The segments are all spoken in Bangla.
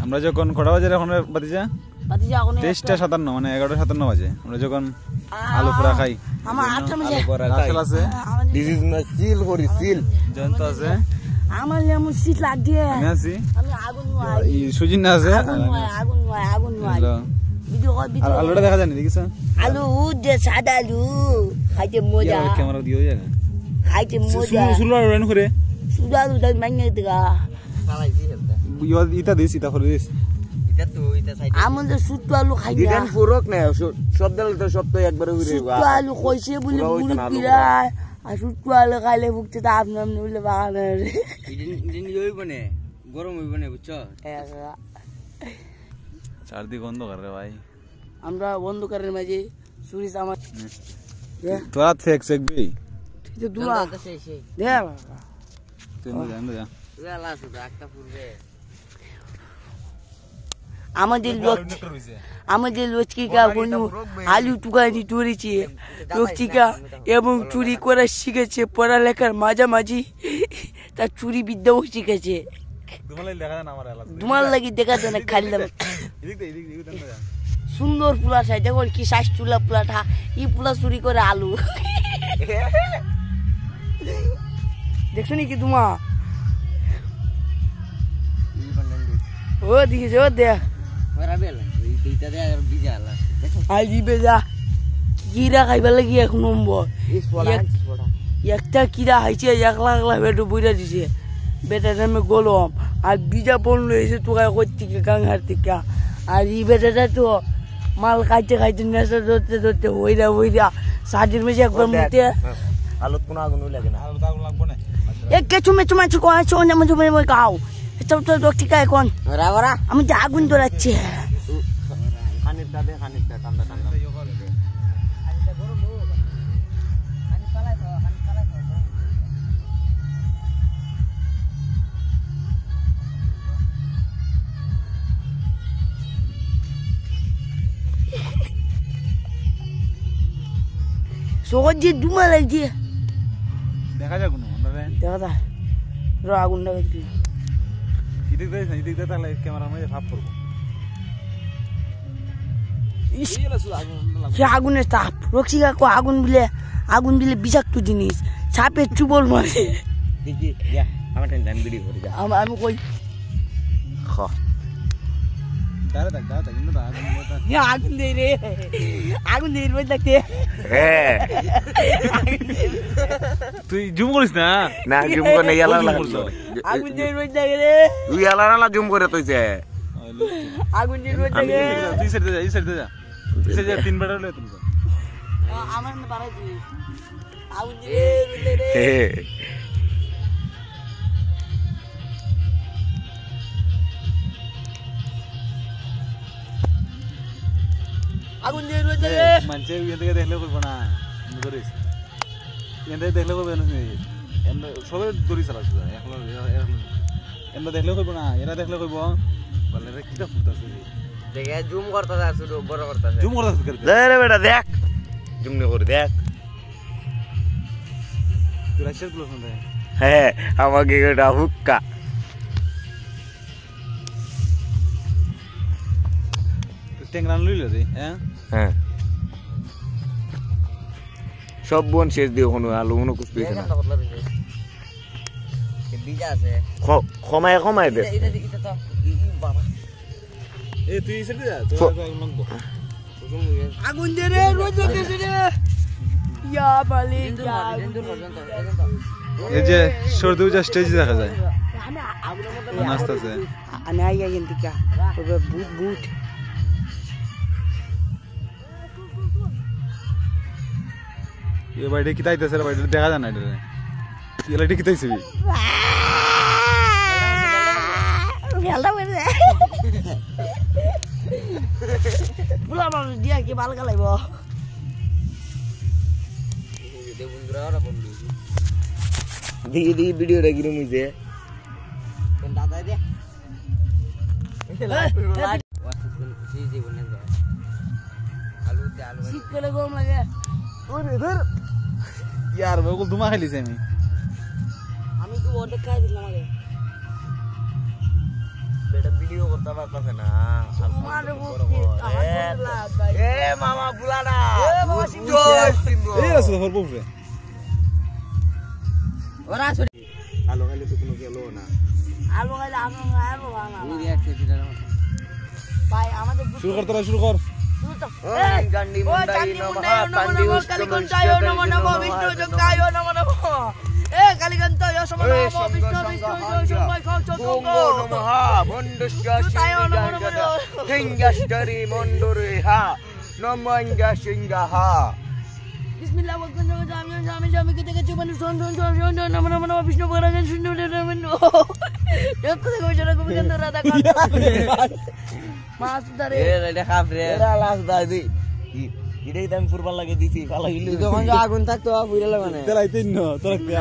আমরা যখন কটা বাজে এখন বাতিজা 23:57 মানে 11:57 বাজে আমরা যখন আলু পোড়া খাই আমার 8টা বাজে রাসেল আছে দিস ইজ মাই সিল করি সিল জয়ন্ত আছে আমার লেমন শীত লাগছে আমি আছি আমি আগুন নয় এই সুজিন না আছে আগুন নয় ভিডিও আলুটা দেখা যায় না দেখিস আলু যে সাদা আলু খাইতে মজা ক্যামেরা দিও জায়গা খাইতে মজা সুলো রান করে সুলো আলু দাই মাইনে দিগা চালাইছি হেলতা ইটা দিস ইটা করে দিস এটা তো এটা সাইড আমাদের সুতো আলু খাই না দিদান ফুরক না সব দল তো সব তো একবারে উড়ে সুতো আলু কইছে বলে বুড়ি পিরায় আর সুতো আলু খাইলে ভুগতে তা আপনি আপনি বলে বাগানে ইদিন হইব না গরম হইব না বুঝছো চারদিক অন্ধকার রে ভাই আমরা অন্ধকারের মাঝে সুরিস আমার তোরা ফেক বি ঠিক আছে দুলা দে তুই জান যা লালা সুদা একটা ফুরবে আমাদের লচকিকা বনু আলু টুকানি তুলেছে লচকিকা এবং চুরি করা শিখেছে পড়ালেখার মাঝামাঝি তার চুরি বিদ্যাও শিখেছে তোমার লাগি দেখা যায় না খাইলাম সুন্দর পোলা চাই দেখো কি সাইজ চুলা পোলাটা ই পোলা চুরি করে আলু দেখছো নাকি তোমা ও দেখিস ও দেখ কিরা খাইবার লাগি 1 নম্বর একটা কিরা হাইছে 1 লাখ বেটো বইরা দিছে বেটার নামে গোলম আর বিজা পড়লো এসে তোকে করতে গাঙ্গার থেকে আর এই বেটাটা তো মাল খাইতে খাইতে নেশা ধরতে ধরতে হইরা সাজির মেঝে একবার মুতে আলুত কোনো আগুন লাগে না আলুতে আগুন লাগবে না কিছু মেচু মেচু করে চোনে মেচু মেচু খাও এটা তো ডক্টিকা এখন আমি যে আগুন ধরাচ্ছি খানিকটা দে খানিকটা ঠান্ডা ঠান্ডা সহজে দুমা লাগছে দেখা যায় কোনো দেখা যায় আগুন লাগাচ্ছি এদিক দিয়ে তাহলে ক্যামেরার মধ্যে ভাব করবো সে আগুনের তাপ রক্সিকা কো আগুন বিলে বিষাক্ত জিনিস সাপের চুবল মারে দেখি আমার টেনশন ভিডিও করে যা আমি কই খ দাঁড়া কিন্তু আগুন দেই রে আগুন দেই রে দেখতে হ্যাঁ তুই জুম করিস না না জুম করে নাই আলা আগুন দেই রে দেখে রে তুই আলা জুম করে তইছে আগুন দেই রে দেখে তুই সাইডে যা 3 বেড়া লয়ে তুমি আমার না বাড়াই দিই আগুন দেই রে আগুন দিয়ে রয়ে যাবে মানুষে এদিকে দেখলে করবো না ধরিস এদিকে দেখলে করবে না সবাই ধরি চালাচ্ছ এমনি দেখলে করবো না এরা দেখলে করবো বলে রে কিটা ফুটতেছে দেখে জুম করতেছে শুধু বড় করতেছে জুম করতেছে রে বেটা দেখ জুম নে করে দেখ তুই রাশিয়ার তুলো শুনতে হ্যাঁ আমাকে এটা হুক্কা টেংরান লইল রে হ্যাঁ সব বন শেষ দিও কোনো আলু কোনো কিছু দিছে না বিজা আছে কমায় দে এটা তো বাবা এ তুই এসে যা তোর লাগবো আগুন দে রে রোজ দে রে ইয়া বালি এই যে সর্দি উজা স্টেজ দেখা যায় নাস্তা আছে আমি আইয়া গেন্তিকা বুট এ বাইরে কি তাইতেছে রে বাইরে দেখা যায় না এটা কি লাইট কি তাইছে মেলটা মেরে পুরা মানুষ দিয়া কি ভালো গালাইব দেখি ভিডিওটা কিরম হইছে শীতকালে গরম লাগে यार ওগুলো ধুমা খাইলিছে আমি তো অর্ধেক খাই দিলাম আগে বেটা ভিডিও করতে পারতাছে না তোমার বুদ্ধি আহার লাগাই এ মামা বুলাডা মামা, এই আছে হর পুরে ওরা ছড়ি আলো খাইলে তো কোনো গেল না আলু খাইলে আলু আলু বানা ওই দেখছে সেটা ভাই আমাদের শুরু কর তোরা শুরু কর শুরু তো ওম গান্ডি মুন্ডাই নমঃ পান্ডি কালিকান্তায় নমো নমো বিষ্ণু জঙ্গায় নমো নমো এ কালিকান্তায় নমো নমো বিষ্ণু বিষ্ণু জঙ্গায় গঙ্গো নমঃ মন্ডস্য হিঙ্গাষ্টরি মন্ডরে হা নমঙ্গা সিংহা বিসমিল্লাহ ওয়াল্লাহু আমি জামি কে থেকে চুবানি শোন নমো নমো নমো বিষ্ণু ভগবান শুনো নমো এত থেকে ওজরা কবি কেন রাধা কাট মাছ ধরে এ রে খাবরে এরা লাস দাদি ইডেই দাম ফুরবার লাগে দিছি ফালা গিলি যখন আগুন থাকতো বুইলা মানে তোরা আইতেন না তোরা কে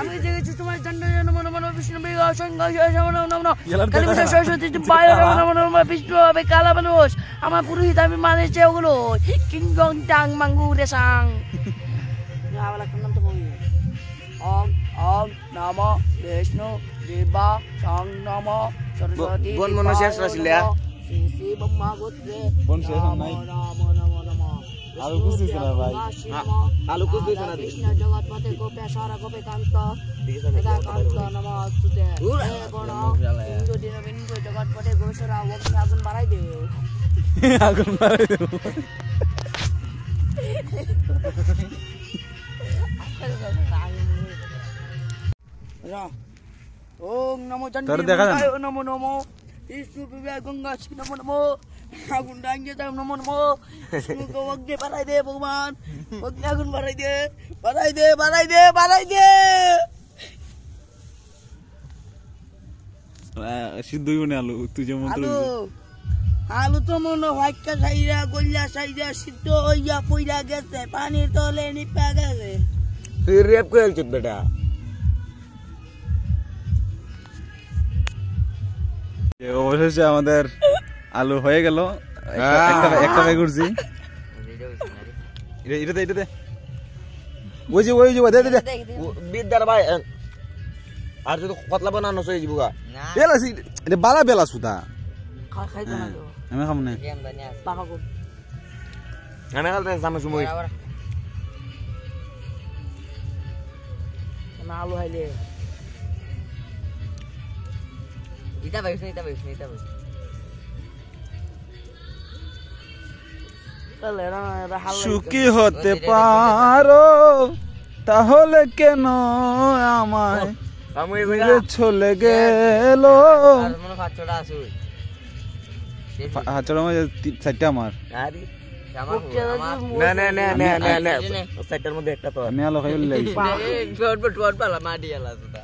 আমি দেখেছি তোমার জন্য নমো নমো বিষ্ণু বিষ্ণু সঙ্গ নমো নমো কালীপূজা সরস্বতী পায় নমো নমো বিষ্ণু হবে কালা মানুষ আমার পুরোহিত আমি মানেছে ওগুলো কিংগং টাং মাঙ্গু রেসাং নাওয়ালা নাম তো বলি ওম ওম নমো বিষ্ণু দেবা সং নমো সরস্বতী বন মনো শেষ রাছিলা শ্রী শ্রী ব্রহ্মা গোত্রে বন শেষ নাই নমো নমো নমো আলু কুছিস না ভাই আলু কুছিস না কৃষ্ণ জগৎপতে গোপে সারা গোপে কান্ত কান্ত নমস্তুতে হে গণ ইন্দ্র দিন বিন্দু জগৎপতে গোসরা অগ্নি আগুন বাড়াই দে আগুন মারে দেব ওম নমো তোর দেখা চন্ডী যায় না? নমো নমো বিষ্ণু বিবেক গঙ্গা শ্রী নমো নমো আগুন ডাঙ্গে দাও নমো নমো বিষ্ণুকে অগ্নি বাড়াই দে ভগবান অগ্নি আগুন বাড়াই দে বাড়াই দে বাড়াই দে বাড়াই দে সিদ্ধই বনে আলু তুই যে মন্ত্র আলু আলু তো মনে হোয়াইটকা সাইরা গল্লা সাইরা সিদ্ধ হইয়া পইরা গেছে পানির তলে নিপা গেছে তুই রেপ কইল চুত বেটা অবশেষে আমাদের আলু হয়ে গেল একটা ব্যাগ উঠছি এটাতে ওই যে দে দে বিদ্যার ভাই আর যদি কতলা বানানো সই যাবো বেলা এটা বালা বেলা সুতা খাইতে না তো আমি খাম না পাকা গো আমি কালতে সামনে সময় না আলু হাইলে ইটা ভাই তাহলে এরা হাল সুখী হতে পারো তাহলে কেন আমায় আমি দূরে চলে গেল মনে ফাচড়া আসু হাতটা আমার চারটা আমার আরে না সাইটার মধ্যে একটা তো আমি আলো খাই লাগি টোট পালা মাটি আলা তোটা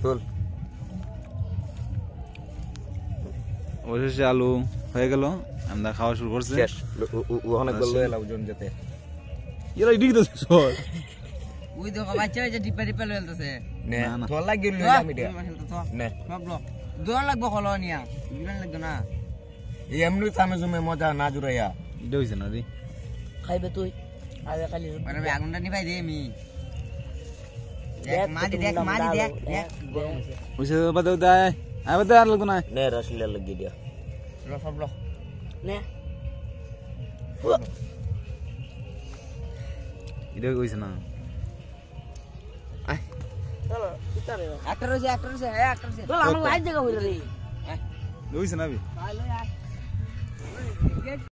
চল অবশেষে আলু হয়ে গেল আমরা খাওয়া শুরু করছি শেষ ওখানে গল্ল এলাও জন যেতে এরা ইডি তো সর ওই দেখো বাচ্চা যে ডিপা লইলতেছে নে না। তোর লাগি লই আমি দে নে সবলো দোয়া লাগবো হলো নিয়া দিবেন লাগতো না এমনি সামনে সুমে মজা না জুরাইয়া ইডি হইছে না রে খাইবে তুই আগে খালি আরে আগুনটা নিভাই দে মি দেখ মাদি দেখ হইছে বাদে দাই আই বাদে আর লাগতো না নে রসলিয়া লাগি দিয়া লো সবলো নে ইডি হইছে না চলো কিতারে একটা রইছে হ্যাঁ একটা রইছে চল আমার লাইট জায়গা হইল রে হইছে না বি ভালো